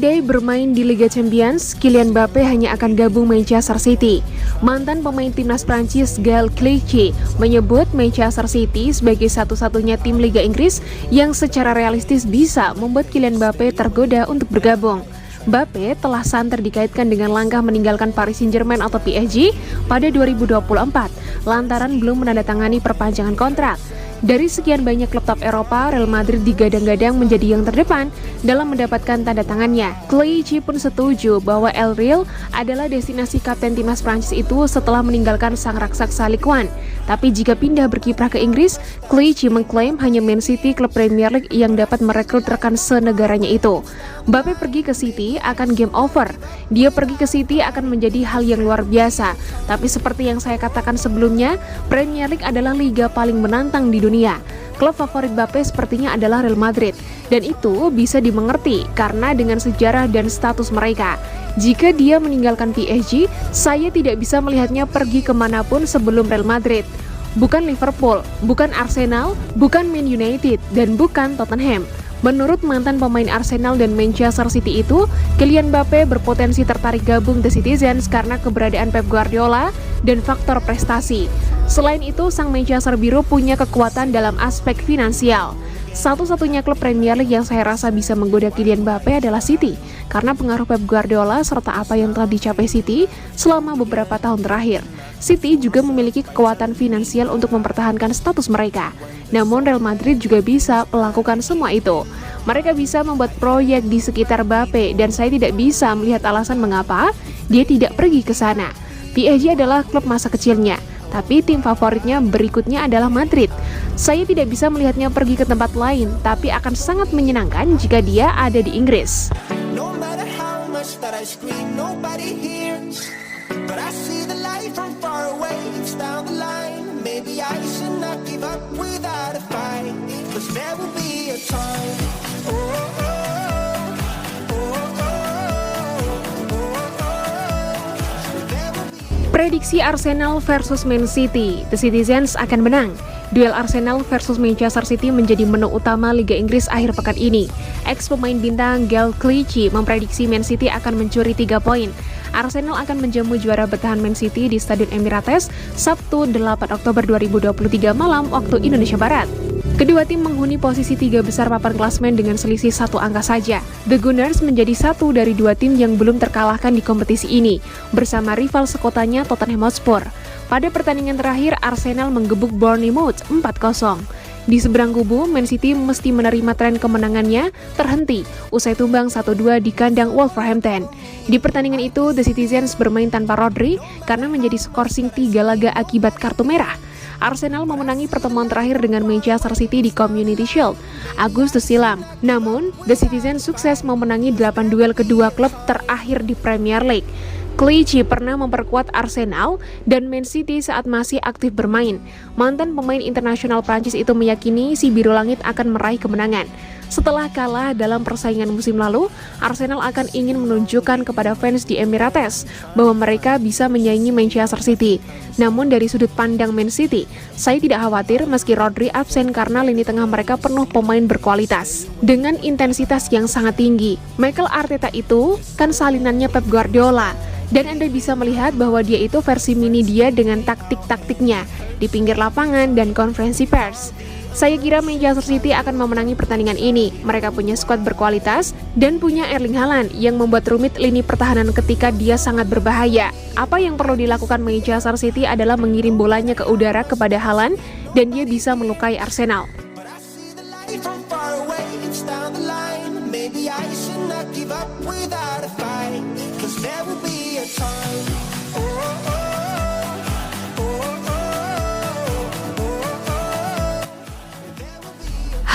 Andai bermain di Liga Champions, Kylian Mbappe hanya akan gabung Manchester City. Mantan pemain timnas Prancis Gaël Clichy menyebut Manchester City sebagai satu-satunya tim Liga Inggris yang secara realistis bisa membuat Kylian Mbappe tergoda untuk bergabung. Mbappe telah santer dikaitkan dengan langkah meninggalkan Paris Saint-Germain atau PSG pada 2024 lantaran belum menandatangani perpanjangan kontrak. Dari sekian banyak klub top Eropa, Real Madrid digadang-gadang menjadi yang terdepan dalam mendapatkan tanda tangannya. Clichy pun setuju bahwa El Real adalah destinasi kapten timnas Prancis itu setelah meninggalkan sang raksasa Ligue 1. Tapi jika pindah berkiprah ke Inggris, Clichy mengklaim hanya Man City, klub Premier League yang dapat merekrut rekan senegaranya itu. Mbappe pergi ke City akan game over. Dia pergi ke City akan menjadi hal yang luar biasa. Tapi seperti yang saya katakan sebelumnya, Premier League adalah liga paling menantang di dunia. Klub favorit Mbappe sepertinya adalah Real Madrid. Dan itu bisa dimengerti karena dengan sejarah dan status mereka. Jika dia meninggalkan PSG, saya tidak bisa melihatnya pergi kemanapun sebelum Real Madrid. Bukan Liverpool, bukan Arsenal, bukan Man United, dan bukan Tottenham. Menurut mantan pemain Arsenal dan Manchester City itu, Kylian Mbappe berpotensi tertarik gabung The Citizens karena keberadaan Pep Guardiola dan faktor prestasi. Selain itu, sang Manchester Biru punya kekuatan dalam aspek finansial. Satu-satunya klub Premier League yang saya rasa bisa menggoda Kylian Mbappe adalah City, karena pengaruh Pep Guardiola serta apa yang telah dicapai City selama beberapa tahun terakhir. City juga memiliki kekuatan finansial untuk mempertahankan status mereka. Namun Real Madrid juga bisa melakukan semua itu. Mereka bisa membuat proyek di sekitar Mbappe dan saya tidak bisa melihat alasan mengapa dia tidak pergi ke sana. PSG adalah klub masa kecilnya, tapi tim favoritnya berikutnya adalah Madrid. Saya tidak bisa melihatnya pergi ke tempat lain, tapi akan sangat menyenangkan jika dia ada di Inggris. Prediksi Arsenal versus Man City, The Citizens akan menang. Duel Arsenal versus Manchester City menjadi menu utama Liga Inggris akhir pekan ini. Ex-pemain bintang Gaël Clichy memprediksi Man City akan mencuri 3 poin. Arsenal akan menjamu juara bertahan Man City di Stadion Emirates Sabtu 8 Oktober 2023 malam waktu Indonesia Barat. Kedua tim menghuni posisi 3 besar papan klasemen dengan selisih 1 angka saja. The Gunners menjadi satu dari 2 tim yang belum terkalahkan di kompetisi ini, bersama rival sekotanya Tottenham Hotspur. Pada pertandingan terakhir, Arsenal menggebuk Bournemouth 4-0. Di seberang kubu, Man City mesti menerima tren kemenangannya terhenti usai tumbang 1-2 di kandang Wolverhampton. Di pertandingan itu, The Citizens bermain tanpa Rodri karena menjadi skorsing 3 laga akibat kartu merah. Arsenal memenangi pertemuan terakhir dengan Manchester City di Community Shield Agustus silam. Namun, The Citizens sukses memenangi 8 duel kedua klub terakhir di Premier League. Clichy pernah memperkuat Arsenal dan Man City saat masih aktif bermain. Mantan pemain internasional Prancis itu meyakini si Biru Langit akan meraih kemenangan. Setelah kalah dalam persaingan musim lalu, Arsenal akan ingin menunjukkan kepada fans di Emirates bahwa mereka bisa menyaingi Manchester City. Namun dari sudut pandang Man City, saya tidak khawatir meski Rodri absen karena lini tengah mereka penuh pemain berkualitas dengan intensitas yang sangat tinggi. Mikel Arteta itu kan salinannya Pep Guardiola. Dan Anda bisa melihat bahwa dia itu versi mini dia dengan taktik-taktiknya di pinggir lapangan dan konferensi pers. Saya kira Manchester City akan memenangi pertandingan ini. Mereka punya skuad berkualitas dan punya Erling Haaland yang membuat rumit lini pertahanan ketika dia sangat berbahaya. Apa yang perlu dilakukan Manchester City adalah mengirim bolanya ke udara kepada Haaland dan dia bisa melukai Arsenal.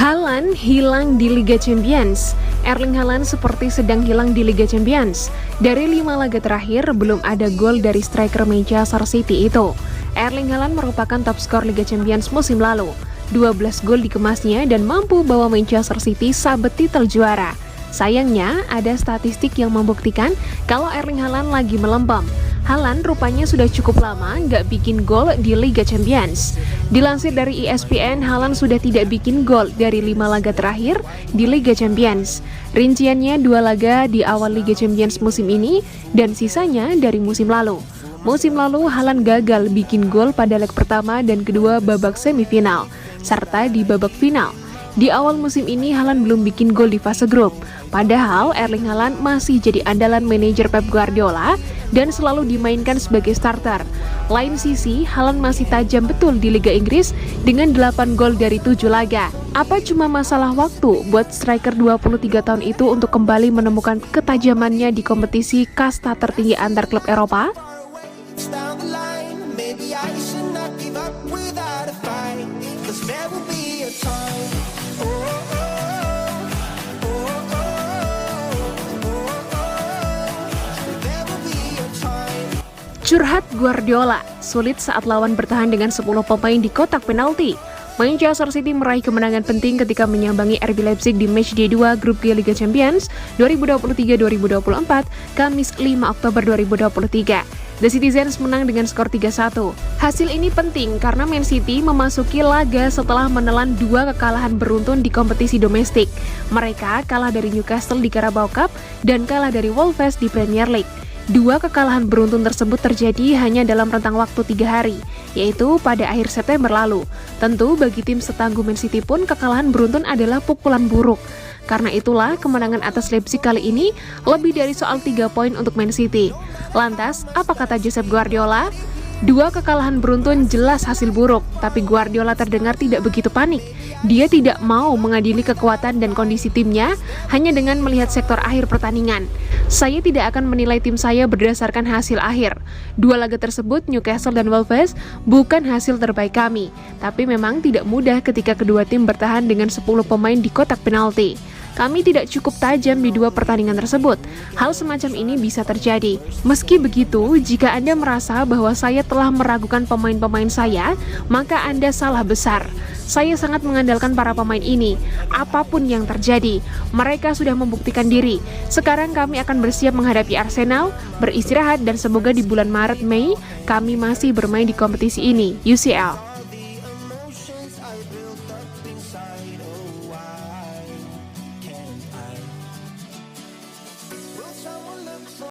Haaland hilang di Liga Champions. Erling Haaland seperti sedang hilang di Liga Champions. Dari 5 laga terakhir, belum ada gol dari striker Manchester City itu. Erling Haaland merupakan top skor Liga Champions musim lalu. 12 gol dikemasnya dan mampu bawa Manchester City sabet titel juara. Sayangnya, ada statistik yang membuktikan kalau Erling Haaland lagi melempem. Haaland rupanya sudah cukup lama nggak bikin gol di Liga Champions. Dilansir dari ESPN, Haaland sudah tidak bikin gol dari 5 laga terakhir di Liga Champions. Rinciannya 2 laga di awal Liga Champions musim ini dan sisanya dari musim lalu. Musim lalu, Haaland gagal bikin gol pada leg pertama dan kedua babak semifinal, serta di babak final. Di awal musim ini, Haaland belum bikin gol di fase grup. Padahal Erling Haaland masih jadi andalan manajer Pep Guardiola dan selalu dimainkan sebagai starter. Lain sisi, Haaland masih tajam betul di Liga Inggris dengan 8 gol dari 7 laga. Apa cuma masalah waktu buat striker 23 tahun itu untuk kembali menemukan ketajamannya di kompetisi kasta tertinggi antar klub Eropa? Curhat Guardiola, sulit saat lawan bertahan dengan 10 pemain di kotak penalti. Manchester City meraih kemenangan penting ketika menyambangi RB Leipzig di matchday 2 grup G Liga Champions 2023-2024, Kamis 5 Oktober 2023. The Citizens menang dengan skor 3-1. Hasil ini penting karena Man City memasuki laga setelah menelan 2 kekalahan beruntun di kompetisi domestik. Mereka kalah dari Newcastle di Carabao Cup dan kalah dari Wolves di Premier League. 2 kekalahan beruntun tersebut terjadi hanya dalam rentang waktu 3 hari, yaitu pada akhir September lalu. Tentu bagi tim setangguh Man City pun kekalahan beruntun adalah pukulan buruk. Karena itulah kemenangan atas Leipzig kali ini lebih dari soal 3 poin untuk Man City. Lantas, apa kata Josep Guardiola? 2 kekalahan beruntun jelas hasil buruk, tapi Guardiola terdengar tidak begitu panik. Dia tidak mau mengadili kekuatan dan kondisi timnya hanya dengan melihat sektor akhir pertandingan. Saya tidak akan menilai tim saya berdasarkan hasil akhir. 2 laga tersebut, Newcastle dan Wolves, bukan hasil terbaik kami. Tapi memang tidak mudah ketika kedua tim bertahan dengan 10 pemain di kotak penalti. Kami tidak cukup tajam di 2 pertandingan tersebut. Hal semacam ini bisa terjadi. Meski begitu, jika Anda merasa bahwa saya telah meragukan pemain-pemain saya, maka Anda salah besar. Saya sangat mengandalkan para pemain ini. Apapun yang terjadi, mereka sudah membuktikan diri. Sekarang kami akan bersiap menghadapi Arsenal, beristirahat, dan semoga di bulan Maret-Mei kami masih bermain di kompetisi ini, UCL.